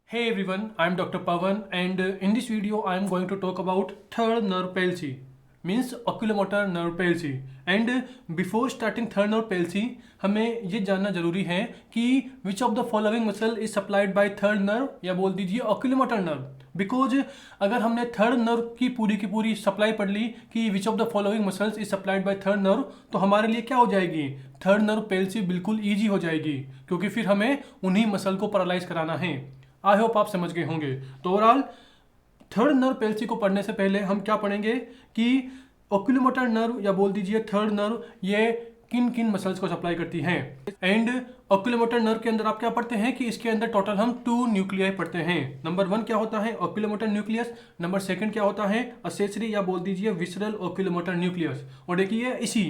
Hey everyone, I am Dr. Pavan and in this video I am going to talk about third nerve palsy means oculomotor nerve palsy and before starting third nerve palsy हमें ये जानना जरूरी है कि which of the following muscle is supplied by third nerve या बोल दीजिए oculomotor nerve because अगर हमने थर्ड नर्व की पूरी सप्लाई पढ़ ली कि विच of the following muscles is supplied by third nerve तो हमारे लिए क्या हो जाएगी थर्ड नर्व पेल्सी बिल्कुल ईजी हो जाएगी क्योंकि फिर हमें उन्हीं मसल को पैरालाइज कराना है। आई होप आप समझ गए होंगे। तो ओवरऑल थर्ड नर्व पेल्सी को पढ़ने से पहले हम क्या पढ़ेंगे कि ओक्यूलोमोटर नर्व या बोल दीजिए थर्ड नर्व ये किन किन मसल्स को सप्लाई करती हैं। एंड ओक्यूलोमोटर नर्व के अंदर आप क्या पढ़ते हैं कि इसके अंदर टोटल हम 2 न्यूक्लियाई पढ़ते हैं। नंबर 1 क्या होता है ओक्यूलोमोटर न्यूक्लियस, नंबर 2 क्या होता है असेसरी या बोल दीजिए विसरल ओक्यूलोमोटर न्यूक्लियस। और देखिए इसी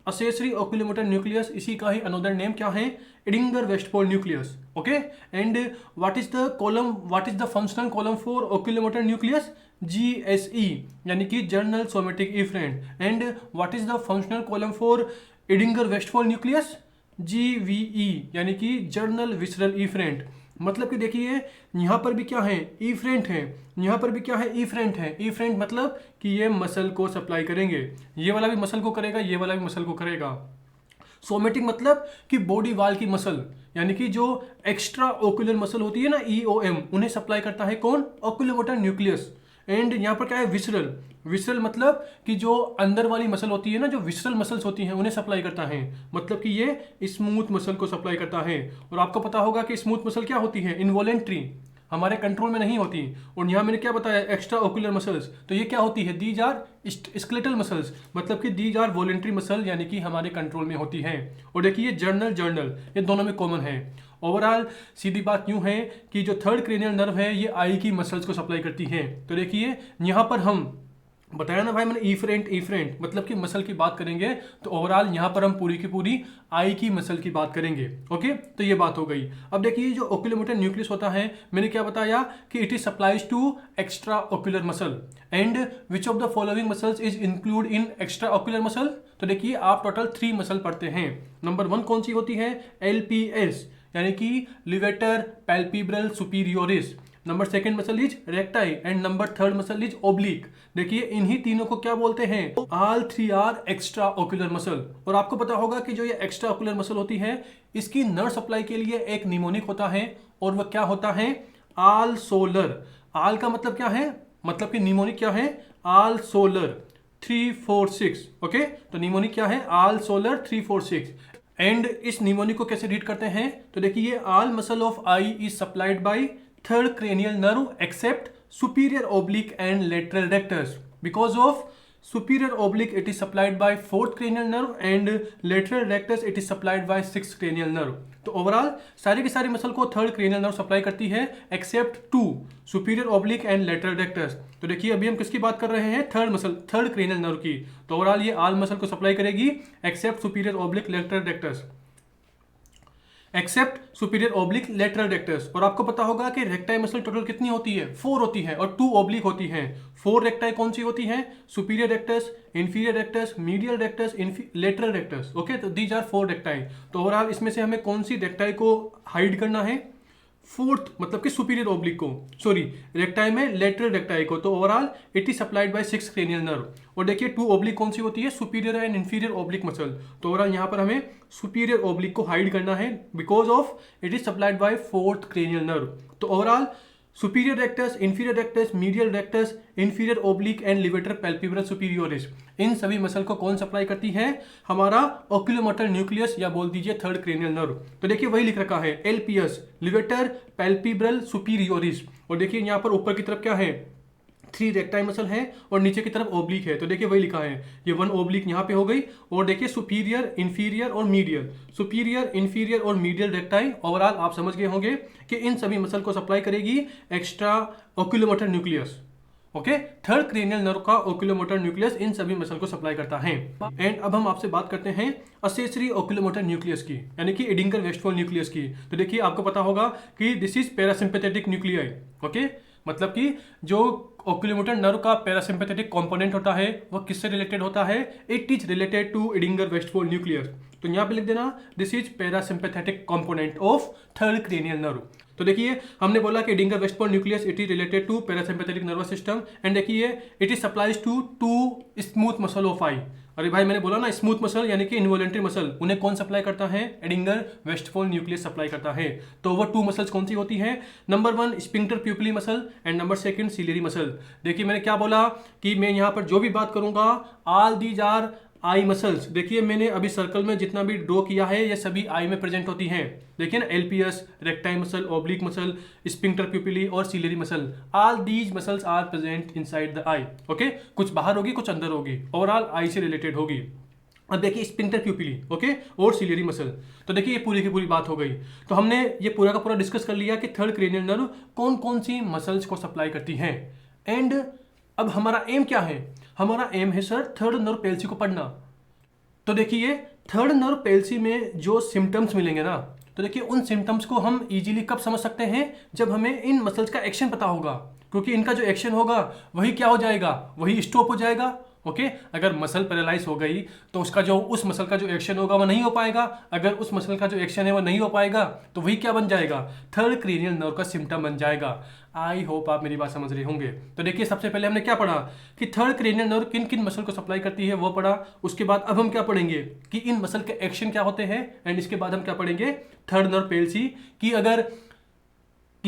असेसरी ओक्यूलोमोटर न्यूक्लियस इसी का ही अनदर नेम क्या है Edinger Westphal nucleus. Okay and what is the functional column for oculomotor nucleus GSE यानी कि general somatic efferent. And what is the functional column for Edinger Westphal nucleus GVE यानी कि journal visceral efferent. मतलब कि देखिए यहाँ पर भी क्या है इफरेंट है, यहाँ पर भी क्या है इफरेंट है। इफरेंट मतलब कि ये मसल को सप्लाई करेंगे, ये वाला भी मसल को करेगा, ये वाला भी मसल को करेगा। सोमेटिक मतलब कि बॉडी वाल की मसल यानी कि जो एक्स्ट्रा ओकुलर मसल होती है ना EOM उन्हें सप्लाई करता है कौन ओक्यूलोमोटर न्यूक्लियस। एंड यहाँ पर क्या है विसरल, विसरल मतलब कि जो अंदर वाली मसल होती है ना जो विसरल मसल्स होती हैं उन्हें सप्लाई करता है। मतलब कि ये स्मूथ मसल को सप्लाई करता है। और आपको पता होगा कि स्मूथ मसल क्या होती है इनवॉलेंट्री, हमारे कंट्रोल में नहीं होती। और यहाँ मैंने क्या बताया एक्स्ट्रा ओकुलर मसल्स, तो ये क्या होती है दीज आर स्केलेटल मसल्स मतलब कि दीज आर वॉलेंट्री मसल यानी कि हमारे कंट्रोल में होती हैं। और देखिए जर्नल ये दोनों में कॉमन है। ओवरऑल सीधी बात यूं है कि जो थर्ड क्रेनियल नर्व है ये आई की मसल्स को सप्लाई करती है। तो देखिए यहाँ पर हम बताया ना भाई मैंने इफरेंट मतलब कि मसल की बात करेंगे तो ओवरऑल यहाँ पर हम पूरी की पूरी आई की मसल की बात करेंगे। ओके तो ये बात हो गई। अब देखिए जो ओक्यूलोमोटर न्यूक्लियस होता है मैंने क्या बताया कि it is supplies to extra ocular muscle. And which of the following muscles is include in extra ocular muscle. तो देखिए आप टोटल 3 मसल पढ़ते हैं। नंबर 1 कौन सी होती है LPS यानी कि levator palpebrae superioris. Number 2 muscle is recti and number 3 muscle is oblique. देखिए इन्हीं तीनों को क्या बोलते हैं all 3 are extra ocular muscle. और आपको पता होगा कि जो ये एक्स्ट्रा ओकुलर मसल होती है इसकी नर्व सप्लाई के लिए एक निमोनिक होता है और वह क्या होता है आल सोलर। आल का मतलब क्या है मतलब कि निमोनिक क्या है आल सोलर 346। ओके तो निमोनिक क्या है आल सोलर 346। एंड इस निमोनिक को कैसे रीड करते हैं तो देखिए all muscle of eye is supplied by third cranial nerve except superior oblique and lateral rectus. Because of superior oblique it is supplied by 4th cranial nerve and lateral rectus it is supplied by 6th cranial nerve. तो overall सारी की सारी muscle को third cranial nerve supply करती है except 2 superior oblique and lateral rectus. तो देखिए अभी हम किसकी बात कर रहे हैं थर्ड क्रेनियल नर्व की। तो ओवरऑल ये आल मसल को सप्लाई करेगी except superior oblique lateral rectus except superior oblique lateral rectus. और आपको पता होगा कि रेक्टाई मसल टोटल कितनी होती है 4 होती है और 2 ओब्लिक होती हैं। 4 रेक्टाई कौन सी होती है superior rectus inferior rectus medial rectus lateral rectus. Okay तो दीज आर 4 रेक्टाई। तो ओवरऑल इसमें से हमें कौन सी रेक्टाई को हाइड करना है 4th मतलब कि सुपीरियर ओब्लिक को, सॉरी रेक्टाई में लेटरल रेक्टाई को। तो overall it is supplied by 6 cranial nerve. और देखिए 2 ओब्लिक कौन सी होती है superior and inferior oblique muscle. तो ओवरऑल यहाँ पर हमें सुपीरियर ओब्लिक को हाइड करना है because of it is supplied by 4th cranial nerve. तो overall superior rectus inferior rectus medial rectus inferior oblique and levator palpebrae superioris इन सभी muscle को कौन सप्लाई करती है हमारा ओक्यूलोमोटर न्यूक्लियस या बोल दीजिए थर्ड क्रेनियल नर्व। तो देखिए वही लिख रखा है LPS लिवेटर पैल्पिब्रल सुपीरियोरिस। और देखिए यहाँ पर ऊपर की तरफ क्या है 3 रेक्टाई मसल है और नीचे की तरफ ओब्लिक है। तो देखिए वही लिखा है ये 1 ओब्लिक यहाँ पे हो गई। और देखिए सुपीरियर इंफीरियर और मीडियल सुपीरियर इंफीरियर और मीडियल रेक्टाई। ओवरऑल आप समझ गए होंगे कि इन सभी मसल को सप्लाई करेगी extra oculomotor nucleus. Okay third cranial nerve का ओक्यूलोमोटर न्यूक्लियस इन सभी मसल को सप्लाई करता है। एंड अब हम आपसे बात करते हैं असेसरी ओक्यूलोमोटर न्यूक्लियस की यानी कि एडिंगर वेस्टफोल्ड न्यूक्लियस की। तो देखिए आपको पता होगा कि this is parasympathetic nuclei. Okay मतलब कि जो ओक्यूलोमोटर नर्व का पैरासिम्पैथेटिक कंपोनेंट होता है वह किससे रिलेटेड होता है it is related to Edinger Westphal nucleus. तो यहाँ पे लिख देना this is parasympathetic component of third cranial nerve. तो देखिए हमने बोला कि Edinger Westphal nucleus it is related to parasympathetic nervous system and देखिए it is supplies to smooth muscle of eye. अरे भाई मैंने बोला ना स्मूथ मसल यानी कि इनवॉलेंट्री मसल, उन्हें कौन सप्लाई करता है? एडिंगर वेस्टफॉल न्यूक्लियस सप्लाई करता है। तो वो टू मसल्स कौन सी होती हैं? Number 1 sphincter pupillae muscle and number 2 ciliary muscle. देखिए मैंने क्या बोला कि मैं यहाँ पर जो भी बात करूंगा all these are eye muscles. देखिए मैंने अभी सर्कल में जितना भी ड्रॉ किया है ये सभी आई में प्रेजेंट होती हैं। देखिए ना LPS, recti muscle, oblique muscle, sphincter pupillae और ciliary muscle, all these muscles are present inside the eye. Okay, कुछ बाहर होगी कुछ अंदर होगी, ओवरऑल आई से रिलेटेड होगी। अब देखिए स्फिंक्टर प्यूपिली ओके और सिलियरी मसल। तो देखिए ये पूरी की पूरी बात हो गई। तो हमने ये पूरा का पूरा डिस्कस कर लिया कि थर्ड क्रेनियल नर्व कौन कौन सी मसल्स को सप्लाई करती हैं। एंड अब हमारा एम क्या है? हमारा एम है सर थर्ड नर्व पेल्सी को पढ़ना। तो देखिए थर्ड नर्व पेल्सी में जो सिम्टम्स मिलेंगे ना, तो देखिए उन सिम्टम्स को हम इजीली कब समझ सकते हैं? जब हमें इन मसल्स का एक्शन पता होगा, क्योंकि इनका जो एक्शन होगा वही क्या हो जाएगा? वही स्टॉप हो जाएगा। ओके, अगर मसल पैरालाइज हो गई तो उसका जो उस मसल का जो एक्शन होगा वो नहीं हो पाएगा। अगर उस मसल का जो एक्शन है वो नहीं हो पाएगा तो वही क्या बन जाएगा? थर्ड क्रेनियल नर्व का सिम्टम बन जाएगा। आई होप आप मेरी बात समझ रहे होंगे। तो देखिए सबसे पहले हमने क्या पढ़ा कि थर्ड क्रेनियल नर्व किन किन मसल को सप्लाई करती है वो पढ़ा। उसके बाद अब हम क्या पढ़ेंगे कि इन मसल के एक्शन क्या होते हैं। एंड इसके बाद हम क्या पढ़ेंगे? थर्ड नर्व पेल्सी कि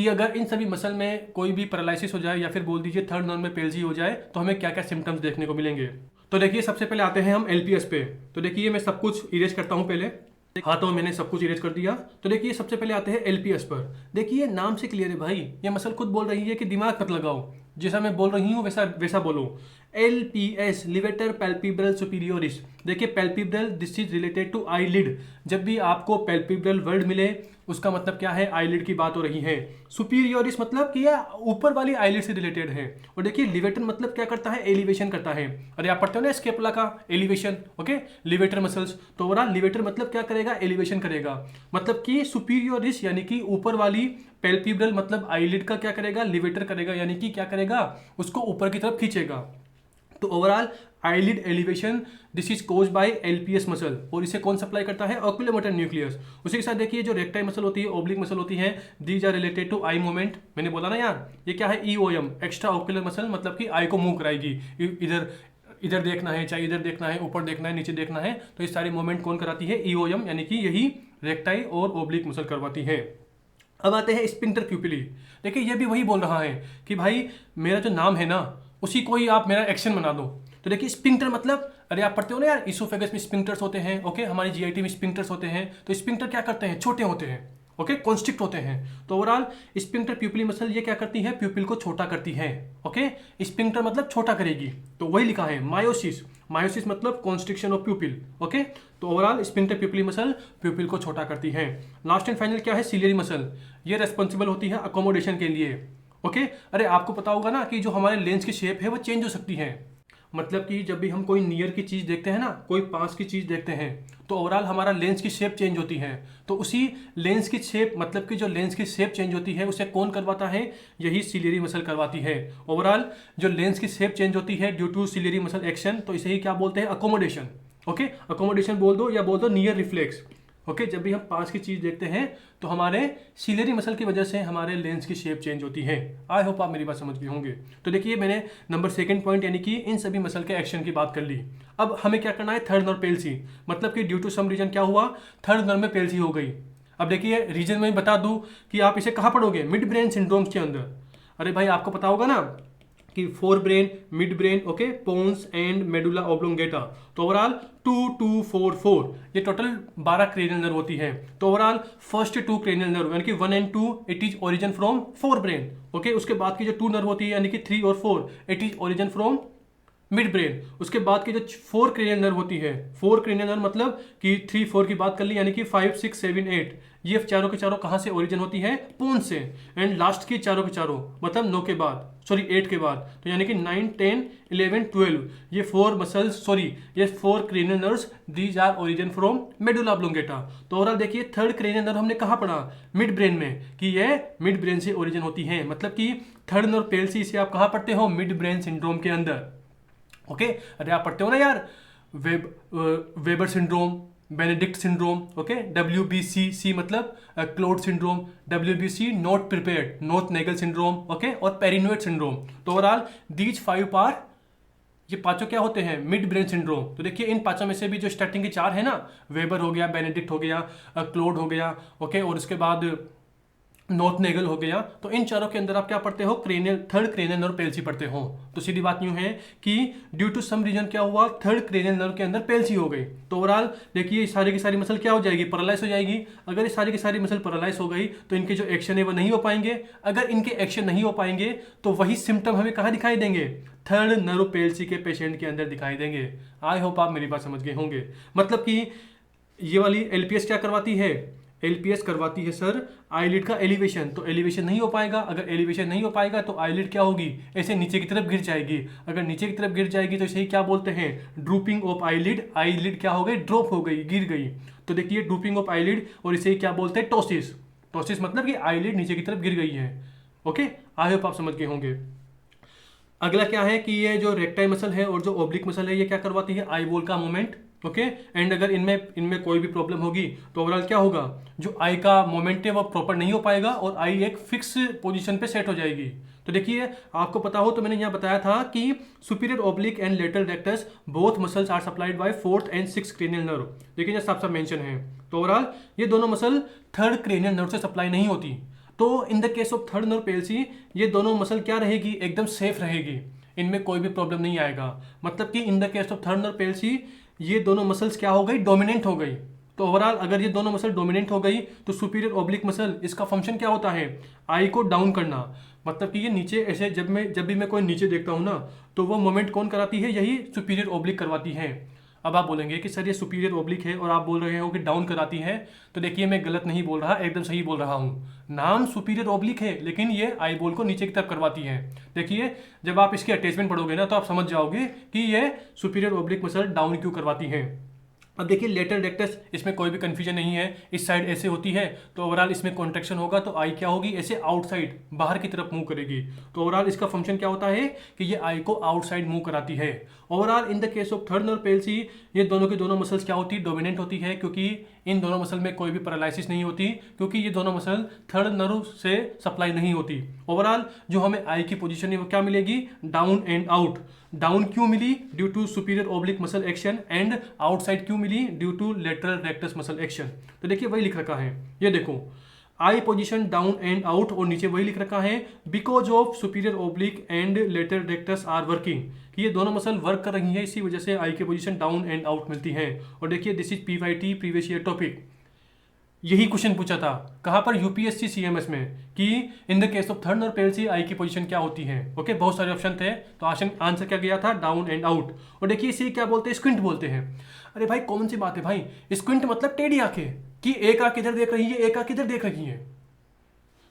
अगर इन सभी मसल में कोई भी पैरालिसिस हो जाए या फिर बोल दीजिए थर्ड नर्व में पेल्सी हो जाए तो हमें क्या क्या सिम्टम्स देखने को मिलेंगे। तो देखिए सबसे पहले आते हैं हम एलपीएस पे। तो देखिए मैं सब कुछ इरेज करता हूं पहले। हाँ तो मैंने सब कुछ इरेज कर दिया। तो देखिए सबसे पहले आते हैं एलपीएस पर। देखिए नाम से क्लियर है भाई, ये मसल खुद बोल रही है कि दिमाग मत लगाओ, जैसा मैं बोल रही हूँ वैसा बोलो। LPS levator palpebrae superioris. देखिए palpebrae this is related to eyelid. जब भी आपको पैल्पिब्रल वर्ड मिले उसका मतलब क्या है? आईलिड की बात हो रही है। सुपीरियोरिस मतलब कि यह ऊपर वाली आईलिड से रिलेटेड है। और देखिए लिवेटर मतलब क्या करता है? एलिवेशन करता है। अरे आप पढ़ते हो ना स्केपुला का एलिवेशन, ओके, लिवेटर मसल्स। तो ओवरऑल लिवेटर मतलब क्या करेगा? एलिवेशन करेगा। मतलब कि सुपीरियोरिस यानी कि ऊपर वाली पैल्पिब्रल मतलब आईलिड का क्या करेगा? लिवेटर करेगा, यानी कि क्या करेगा? उसको ऊपर की तरफ खींचेगा। तो overall eyelid elevation this is cause by LPS muscle. और इसे कौन सप्लाई करता है? Oculomotor nucleus. उसी के साथ देखिए जो रेक्टाइल मसल होती है, ओब्लिक मसल होती है, these are related to eye movement. मैंने बोला ना यार ये क्या है? ईओएम, एक्स्ट्रा ऑक्यूलर मसल, मतलब कि आई को मूव कराएगी। इधर देखना है, चाहे इधर देखना है, ऊपर देखना है, नीचे देखना है, तो ये सारी मूवमेंट कौन कराती है? ईओएम, यानी कि यही रेक्टाइल और ओब्लिक मसल करवाती है। अब आते हैं स्फिंक्टर प्यूपिली। देखिए ये भी वही बोल रहा है कि भाई मेरा जो नाम है ना उसी को ही आप मेरा एक्शन बना दो। तो देखिए स्फिंक्टर मतलब, अरे आप पढ़ते हो ना यार इसोफेगस में स्फिंक्टर्स होते हैं, ओके, हमारी जीआईटी में स्फिंक्टर्स होते हैं। तो स्फिंक्टर क्या करते हैं? छोटे होते हैं, ओके, कॉन्स्ट्रिक्ट होते हैं। तो ओवरऑल स्फिंक्टर प्यूपिली मसल ये क्या करती है? प्यूपिल को छोटा करती है। ओके, स्फिंक्टर मतलब छोटा करेगी, तो वही लिखा है मायोसिस। मायोसिस मतलब कॉन्स्ट्रिक्शन ऑफ प्यूपिल। ओके, तो ओवरऑल स्फिंक्टर प्यूपिली मसल प्यूपिल को छोटा करती है। लास्ट एंड फाइनल क्या है? Ciliary muscle. ये रेस्पॉन्सिबल होती है अकोमोडेशन के लिए। ओके, अरे आपको पता होगा ना कि जो हमारे लेंस की शेप है वो चेंज हो सकती है। मतलब कि जब भी हम कोई नियर की चीज़ देखते हैं ना, कोई पास की चीज़ देखते हैं, तो ओवरऑल हमारा लेंस की शेप चेंज होती है। तो उसी लेंस की शेप, मतलब कि जो लेंस की शेप चेंज होती है उसे कौन करवाता है? यही सिलियरी मसल करवाती है। ओवरऑल जो लेंस की शेप चेंज होती है due to ciliary muscle action, तो इसे ही क्या बोलते हैं? अकोमोडेशन। ओके, अकोमोडेशन बोल दो या बोल दो नियर रिफ्लेक्स। ओके, जब भी हम पास की चीज़ देखते हैं तो हमारे सिलियरी मसल की वजह से हमारे लेंस की शेप चेंज होती है। आई होप आप मेरी बात समझ गए होंगे। तो देखिए मैंने नंबर 2 पॉइंट यानी कि इन सभी मसल के एक्शन की बात कर ली। अब हमें क्या करना है? थर्ड नर्व पेल्सी, मतलब कि ड्यू टू सम रीजन क्या हुआ? थर्ड नर्व में पेल्सी हो गई। अब देखिए रीजन में बता दूं कि आप इसे कहाँ पढ़ोगे? मिड ब्रेन सिंड्रोम्स के अंदर। अरे भाई आपको पता होगा ना कि forebrain, midbrain, okay, pons and medulla oblongata. तो ओवरऑल 2 2 4 4 ये टोटल 12 क्रेनियल नर्व होती है। तो ओवरऑल फर्स्ट 2 क्रेनियल नर्व यानी कि 1 and 2 it is origin from fore brain. Okay, उसके बाद की जो 2 नर्व होती है यानी कि 3 और 4 it is origin from mid brain. उसके बाद की जो 4 क्रेनियल नर्व होती है, 4 क्रेनियल नर्व मतलब कि 3 4 की बात कर ली, यानी कि 5 6 7 8 ये चारों के चारों कहाँ से ओरिजिन होती है? पोन से। एंड लास्ट की चारों के चारों मतलब 9 के बाद, सॉरी 8 के बाद, तो यानी कि 9 10 11 12 ये 4 मसल्स, सॉरी ये 4 cranial nerves these are origin from medulla oblongata. तो ओवरऑल देखिए थर्ड क्रेनियल नर्व हमने कहाँ पढ़ा? मिड ब्रेन में, कि ये मिड ब्रेन से ओरिजिन होती है। मतलब कि थर्ड नर्व पेल्सी से आप कहाँ पढ़ते हो? मिड ब्रेन सिंड्रोम के अंदर। ओके, अरे आप पढ़ते हो ना यार Weber syndrome, Benedict syndrome, okay, WBC, C मतलब Claude syndrome, WBC not prepared, Nothnagel syndrome, okay, और पेरिनोइड सिंड्रोम। तो ओवरऑल दीज 5 आर, ये पांचों क्या होते हैं, मिड ब्रेन सिंड्रोम। तो देखिए इन पांचों में से भी जो स्टार्टिंग के 4 है ना, वेबर हो गया, बेनेडिक्ट हो गया, क्लोड हो गया, ओके, और उसके बाद नॉर्थ नेगल हो गया, तो इन चारों के अंदर आप क्या पढ़ते हो, क्रेनियल, थर्ड क्रेनियल नर्व पेल्सी पढ़ते हो। तो सीधी बात यूं है कि ड्यू टू सम रीजन क्या हुआ, थर्ड क्रेनियल नर्व के अंदर पेल्सी हो गई। तो ओवरऑल देखिए सारी की सारी मसल क्या हो जाएगी, पैरालाइज हो जाएगी। अगर ये सारी की सारी मसल पैरालाइज हो गई तो इनके जो एक्शन है वो नहीं हो पाएंगे। अगर इनके एक्शन नहीं हो पाएंगे तो वही सिम्टम हमें कहाँ दिखाई देंगे, थर्ड नर्व पेल्सी के पेशेंट के अंदर दिखाई देंगे। आई होप आप मेरी बात समझ गए होंगे। मतलब कि ये वाली एलपीएस क्या करवाती है, एलपीएस करवाती है सर आईलिड का एलिवेशन। तो एलिवेशन नहीं हो पाएगा, अगर एलिवेशन नहीं हो पाएगा तो आईलिड क्या होगी, ऐसे नीचे की तरफ गिर जाएगी। अगर नीचे की तरफ गिर जाएगी तो इसे क्या बोलते हैं, ड्रूपिंग ऑफ आईलिड। आईलिड क्या हो गई, ड्रॉप हो गई, गिर गई। तो देखिए ड्रूपिंग ऑफ आईलिड, और इसे क्या बोलते हैं, टोसिस। टोसिस मतलब कि आईलिड नीचे की तरफ गिर गई है। ओके, आई होप आप समझ गए होंगे। अगला क्या है कि ये जो रेक्टाइल मसल है और जो ओब्लिक मसल है ये क्या करवाती है, आई बॉल का मूवमेंट, ओके। एंड अगर इनमें इनमें कोई भी प्रॉब्लम होगी तो ओवरऑल क्या होगा, जो आई का मोमेंट है वो प्रॉपर नहीं हो पाएगा और आई एक फिक्स पोजीशन पे सेट हो जाएगी। तो देखिए आपको पता हो तो मैंने यहाँ बताया था कि superior oblique and lateral rectus both muscles are supplied by 4th and 6th cranial nerve. देखिए यहाँ साफ साफ मेंशन है। तो ओवरऑल ये दोनों मसल थर्ड क्रेनियल नर्व से सप्लाई नहीं होती। तो in the case of third nerve palsy ये दोनों मसल क्या रहेगी, एकदम सेफ रहेगी, इनमें कोई भी प्रॉब्लम नहीं आएगा। मतलब कि in the case of third nerve palsy ये दोनों मसल्स क्या हो गई, डोमिनेंट हो गई। तो ओवरऑल अगर ये दोनों मसल डोमिनेंट हो गई तो सुपीरियर ओब्लिक मसल, इसका फंक्शन क्या होता है, आई को डाउन करना। मतलब कि ये नीचे ऐसे जब भी मैं कोई नीचे देखता हूँ ना तो वो मोमेंट कौन कराती है, यही सुपीरियर ओब्लिक करवाती है। अब आप बोलेंगे कि सर ये सुपीरियर ओब्लिक है और आप बोल रहे हो कि डाउन कराती है। तो देखिए मैं गलत नहीं बोल रहा, एकदम सही बोल रहा हूँ। नाम सुपीरियर ओब्लिक है लेकिन ये आई बॉल को नीचे की तरफ करवाती है। देखिए जब आप इसकी अटैचमेंट पढ़ोगे ना तो आप समझ जाओगे कि ये सुपीरियर ओब्लिक मसल डाउन क्यों करवाती है। अब देखिए लेटरल रेक्टस, इसमें कोई भी कंफ्यूजन नहीं है। इस साइड ऐसे होती है तो ओवरऑल इसमें कॉन्ट्रैक्शन होगा तो आई क्या होगी, ऐसे आउटसाइड बाहर की तरफ मूव करेगी। तो ओवरऑल इसका फंक्शन क्या होता है कि ये आई को आउटसाइड मूव कराती है। Overall in the case of third nerve palsy ये दोनों की दोनों मसल्स क्या होती है, डोमिनेंट होती है, क्योंकि इन दोनों मसल में कोई भी पैरालिसिस नहीं होती, क्योंकि ये दोनों मसल थर्ड नर्व से सप्लाई नहीं होती। ओवरऑल जो हमें आई की पोजीशन है वो क्या मिलेगी, डाउन एंड आउट। डाउन क्यों मिली, due to superior oblique muscle action, and outside क्यों मिली, due to lateral rectus muscle action. तो देखिए वही लिख रखा है, ये देखो eye position down and out, और नीचे वही लिख रखा है because of superior oblique and lateral rectus are working, कि ये दोनों मसल वर्क कर रही है, इसी वजह से आई की पोजीशन डाउन एंड आउट मिलती है। और देखिए this is PYT previous year topic, यही क्वेश्चन पूछा था कहाँ पर, यूपीएससी CMS में, कि in the case of third nerve palsy eye की पोजीशन क्या होती है। ओके, बहुत सारे ऑप्शन थे तो आंसर क्या गया था, डाउन एंड आउट। और देखिए इसे क्या बोलते हैं, स्क्विंट बोलते हैं। अरे भाई कौन सी बात है भाई, स्क्विंट मतलब टेढ़ी आंखें, कि एक आंख इधर देख रही है एक आंख इधर देख रही है,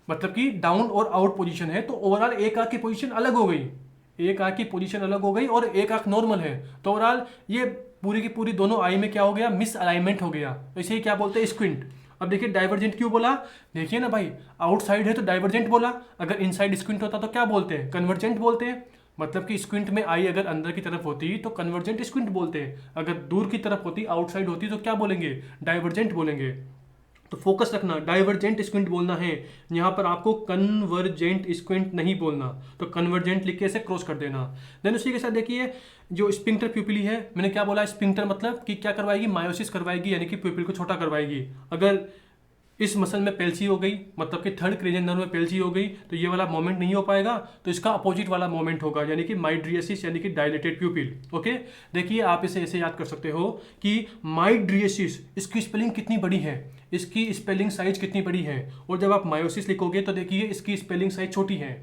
मतलब कि डाउन और आउट पोजीशन है तो ओवरऑल एक आंख की पोजीशन अलग हो गई, एक आंख की पोजीशन अलग हो गई और एक आंख नॉर्मल है। तो ओवरऑल ये पूरी की पूरी दोनों आई में क्या हो गया, मिस अलाइनमेंट हो गया, तो इसे क्या बोलते हैं, स्क्विंट। अब देखिए डाइवर्जेंट क्यों बोला, देखिए ना भाई आउटसाइड है तो डाइवर्जेंट बोला, अगर इनसाइड स्क्विंट होता तो क्या बोलते हैं, कन्वर्जेंट बोलते हैं। मतलब कि स्क्विंट में आई अगर अंदर की तरफ होती तो कन्वर्जेंट स्क्विंट बोलते हैं, अगर दूर की तरफ होती आउटसाइड होती तो क्या बोलेंगे, डाइवर्जेंट बोलेंगे। तो फोकस रखना, डाइवर्जेंट स्क्विंट बोलना है, यहाँ पर आपको कन्वर्जेंट स्क्विंट नहीं बोलना। तो कन्वर्जेंट लिख के ऐसे क्रॉस कर देना। देन उसी के साथ देखिए जो स्पिंक्टर प्यूपिली है, मैंने क्या बोला, स्पिंक्टर मतलब कि क्या करवाएगी, मायोसिस करवाएगी, यानी कि प्यूपिल को छोटा करवाएगी। अगर इस मसल में पेल्सी हो गई, मतलब कि थर्ड क्रेनियल नर्व में पेल्सी हो गई, तो ये वाला मोमेंट नहीं हो पाएगा, तो इसका अपोजिट वाला मोमेंट होगा, यानी कि माइड्रियसिस, यानी कि डायलेटेड प्यूपिल। ओके, देखिए आप इसे ऐसे याद कर सकते हो कि माइड्रियसिस, इसकी स्पेलिंग कितनी बड़ी है, इसकी स्पेलिंग साइज कितनी बड़ी है, और जब आप मायोसिस लिखोगे तो देखिए इसकी स्पेलिंग साइज छोटी है।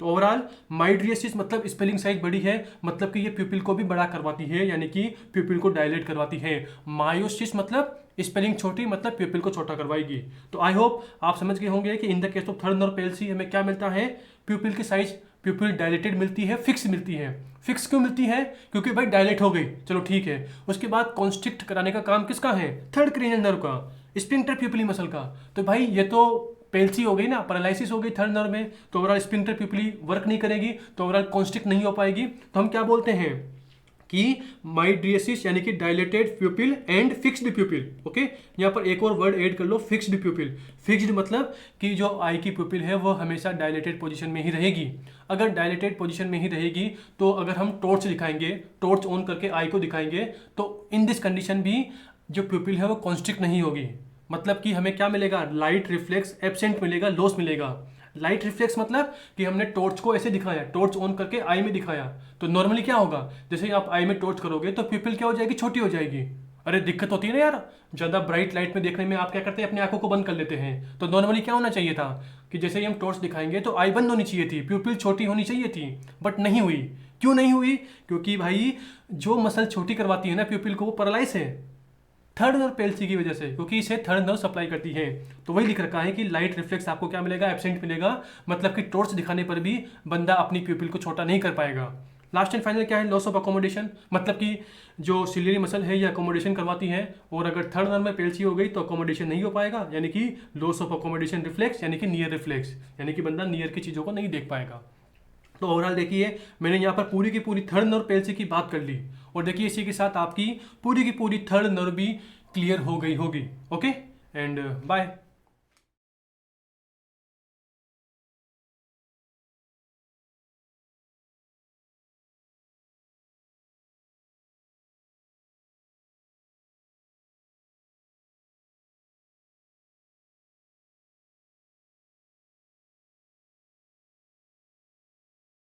तो ओवरऑल माइड्रियसिस मतलब स्पेलिंग साइज बड़ी है, मतलब कि ये प्यूपिल को भी बड़ा करवाती है, यानी कि प्यूपिल को डायलेट करवाती है। मायोसिस मतलब स्पेलिंग छोटी, मतलब प्यूपिल को छोटा करवाएगी। तो आई होप आप समझ गए होंगे कि in the case of third nerve palsy हमें क्या मिलता है, प्यूपिल की साइज, प्यूपिल डायलेटेड मिलती है, फिक्स मिलती है। फिक्स क्यों मिलती है, क्योंकि भाई डायलेट हो गई, चलो ठीक है। उसके बाद कॉन्स्ट्रिक्ट कराने का काम किसका है, थर्ड क्रेनियल नर्व का, स्पिंक्टर प्यूपिली मसल का। तो भाई ये तो पेल्सी हो गई ना, पैरालिसिस हो गई थर्ड नर्व में, तो ओवरऑल स्पिंक्टर प्यूपिली वर्क नहीं करेगी, तो ओवरऑल कॉन्स्ट्रिक्ट नहीं हो पाएगी। तो हम क्या बोलते हैं, कि माइड्रियसिस यानी कि डायलेटेड प्यूपिल एंड फिक्स्ड प्यूपिल। ओके, यहाँ पर एक और वर्ड ऐड कर लो, फिक्स्ड प्यूपिल। फिक्स्ड मतलब कि जो आई की प्यूपिल है वो हमेशा डायलेटेड पोजीशन में ही रहेगी। अगर डायलेटेड पोजीशन में ही रहेगी तो अगर हम टॉर्च दिखाएंगे, टॉर्च ऑन करके आई को दिखाएंगे, तो इन दिस कंडीशन भी जो प्यूपिल है वो कॉन्स्ट्रिक्ट नहीं होगी। मतलब कि हमें क्या मिलेगा, लाइट रिफ्लेक्स एब्सेंट मिलेगा, लॉस मिलेगा। लाइट रिफ्लेक्स मतलब कि हमने टॉर्च को ऐसे दिखाया, टॉर्च ऑन करके आई में दिखाया, तो नॉर्मली क्या होगा, जैसे ही आप आई में टॉर्च करोगे तो प्यूपिल क्या हो जाएगी, छोटी हो जाएगी। अरे दिक्कत होती है ना यार, ज़्यादा ब्राइट लाइट में देखने में आप क्या करते हैं, अपनी आंखों को बंद कर लेते हैं। तो नॉर्मली क्या होना चाहिए था कि जैसे ही हम टॉर्च दिखाएंगे तो आई बंद होनी चाहिए थी, प्यूपिल छोटी होनी चाहिए थी, बट नहीं हुई। क्यों नहीं हुई, क्योंकि भाई जो मसल छोटी करवाती है ना प्यूपिल को, वो पैरालाइज है थर्ड नर्व पेल्सी की वजह से, क्योंकि इसे थर्ड नर्व सप्लाई करती है। तो वही लिख रखा है कि लाइट रिफ्लेक्स आपको क्या मिलेगा, एब्सेंट मिलेगा। मतलब कि टॉर्च दिखाने पर भी बंदा अपनी प्यूपिल को छोटा नहीं कर पाएगा। लास्ट एंड फाइनल क्या है, लॉस ऑफ अकोमोडेशन, मतलब कि जो सिलियरी मसल है ये अकोमोडेशन करवाती है, और अगर थर्ड नर्व में पेल्सी हो गई तो अकोमोडेशन नहीं हो पाएगा, यानी कि लॉस ऑफ अकोमोडेशन रिफ्लेक्स, यानी कि नियर रिफ्लेक्स, यानी कि बंदा नियर की चीज़ों को नहीं देख पाएगा। तो ओवरऑल देखिए मैंने यहाँ पर पूरी की पूरी थर्ड नर्व पेल्सी की बात कर ली, और देखिए इसी के साथ आपकी पूरी की पूरी थर्ड नर्व भी क्लियर हो गई होगी। Okay and bye.